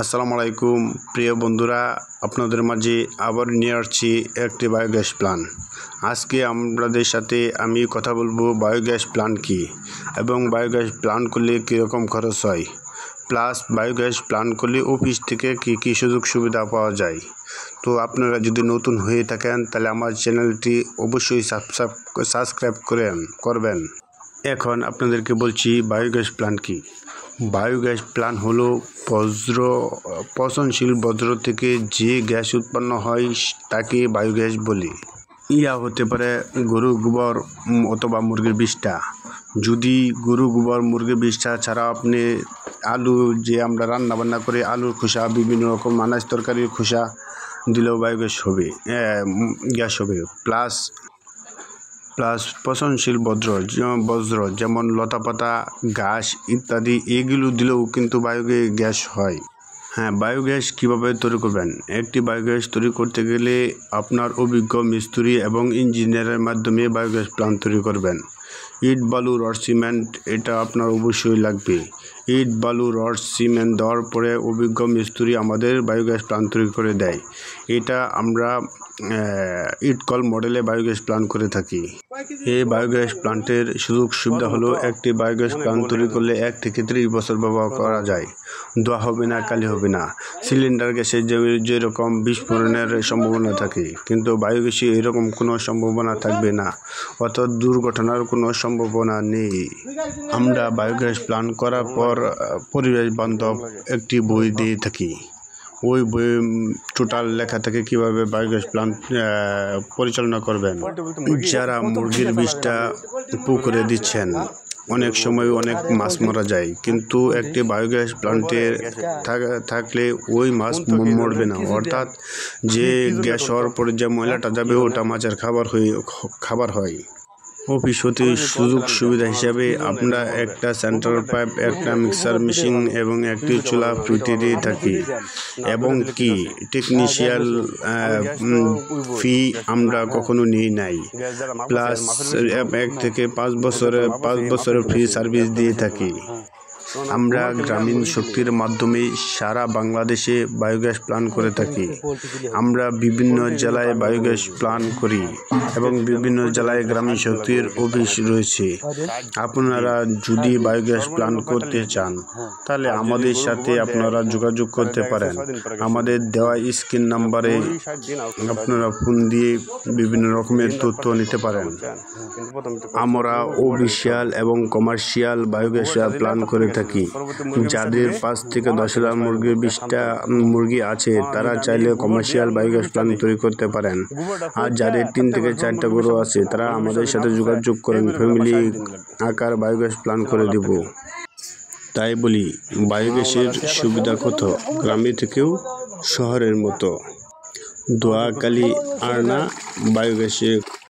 আসসালামু আলাইকুম প্রিয় বন্ধুরা, আপনাদের মাঝে আবার নিয়ে আসছি একটি বায়োগ্যাস প্ল্যান্ট। আজকে আপনাদের সাথে আমি কথা বলবো বায়োগ্যাস প্ল্যান্ট কী এবং বায়োগ্যাস প্ল্যান্ট করলে কীরকম খরচ হয়, প্লাস বায়োগ্যাস প্ল্যান্ট করলে অফিস থেকে কী সুযোগ সুবিধা পাওয়া যায়। তো আপনারা যদি নতুন হয়ে থাকেন তাহলে আমার চ্যানেলটি অবশ্যই সাবস্ক্রাইব করবেন। এখন আপনাদেরকে বলছি বায়োগ্যাস প্ল্যান্ট কী। বায়োগ্যাস প্ল্যান্ট হলো পচনশীল বর্জ্য থেকে যে গ্যাস উৎপন্ন হয় তাকে বায়োগ্যাস বলে। ইয়া হতে পারে গরু গোবর অথবা মুরগির বিষ্ঠা। যদি গরু গোবর মুরগির বিষ্ঠা ছাড়া আপনি আলু যে আমরা রান্নাবান্না করে আলুর খোসা, বিভিন্ন রকম আনাজ তরকারির খোসা দিলেও বায়োগ্যাস হবে, গ্যাস হবে। প্লাস পচনশীল বজ্র যেমন লতাপাতা, ঘাস ইত্যাদি, এগুলো দিলেও কিন্তু বায়োগ্যাস হয়। বায়োগ্যাস কীভাবে তৈরি করবেন? একটি বায়োগ্যাস তৈরি করতে গেলে আপনার অভিজ্ঞ মিস্ত্রি এবং ইঞ্জিনিয়ারের মাধ্যমে বায়োগ্যাস প্ল্যান্ট তৈরি করবেন। ইট, বালু, রড, সিমেন্ট এটা আপনার অবশ্যই লাগবে। ইট, বালু, রড, সিমেন্ট দেওয়ার পরে অভিজ্ঞ মিস্ত্রি আমাদের বায়োগ্যাস প্ল্যান্ট তৈরি করে দেয়। এটা আমরা ইটকল মডেলে বায়োগ্যাস প্ল্যান্ট করে থাকি। এই বায়োগ্যাস প্ল্যান্টের সুযোগ সুবিধা হলো, একটি বায়োগ্যাস প্ল্যান্ট তৈরি করলে 1 থেকে 30 বছর ব্যবহার করা যায়। ধোয়া হবে না, কালি হবে না। সিলিন্ডার গ্যাসের যেরকম বিস্ফোরণের সম্ভাবনা থাকে, কিন্তু বায়োগ্যাসে এরকম কোনো সম্ভাবনা থাকবে না, অর্থাৎ দুর্ঘটনার কোনো সম্ভাবনা নেই। আমরা বায়োগ্যাস প্ল্যান্ট করার পর পরিবেশ বান্ধব একটি বই দিয়ে থাকি। ওই বইয়ে টোটাল লেখা থাকে কীভাবে বায়োগ্যাস প্ল্যান্ট পরিচালনা করবেন। যারা মুরগির বিষটা পুকুরে দিচ্ছেন, অনেক সময় অনেক মাছ মারা যায়, কিন্তু একটি বায়োগ্যাস প্ল্যান্টের থাকলে ওই মাছ মরবে না, অর্থাৎ যে গ্যাস হওয়ার পরে যে ময়লাটা যাবে ওটা মাছের খাবার হয়। অফিস হতে সুযোগ সুবিধা হিসাবে আমরা একটা সেন্ট্রাল পাইপ, একটা মিক্সার মেশিন এবং একটি চুলা ফ্রিতে দিয়ে থাকি, এবং কি টেকনিশিয়াল ফি আমরা কখনো নিই নাই। প্লাস 1 থেকে 5 বছরের ফ্রি সার্ভিস দিয়ে থাকি। আমরা গ্রামীণ শক্তির মাধ্যমে সারা বাংলাদেশে বায়োগ্যাস প্ল্যান্ট করে থাকি। আমরা বিভিন্ন জেলায় বায়োগ্যাস প্ল্যান্ট করি এবং বিভিন্ন জেলায় গ্রামীণ শক্তির অফিস রয়েছে। আপনারা যদি বায়োগ্যাস প্ল্যান্ট করতে চান তাহলে আমাদের সাথে আপনারা যোগাযোগ করতে পারেন। আমাদের দেওয়া স্ক্রিন নাম্বারে আপনারা ফোন দিয়ে বিভিন্ন রকমের তথ্য নিতে পারেন। আমরা অফিসিয়াল এবং কমার্শিয়াল বায়োগ্যাস প্ল্যান্ট করে থাকি। যাদের 5 থেকে 10,000 মুরগি আছে তারা চাইলে কমার্শিয়াল বায়োগ্যাস প্ল্যান্ট তৈরি করতে পারেন। আর যাদের 3 থেকে 4টা গরু আছে তারা আমাদের সাথে যোগাযোগ করেন, ফ্যামিলি আকার বায়োগ্যাস প্ল্যান্ট করে দেব। তাই বলি, বায়োগ্যাসের সুবিধা কত, গ্রামে থেকেও শহরের মতো। ধোয়া, কালি আর না বায়োগ্যাসে।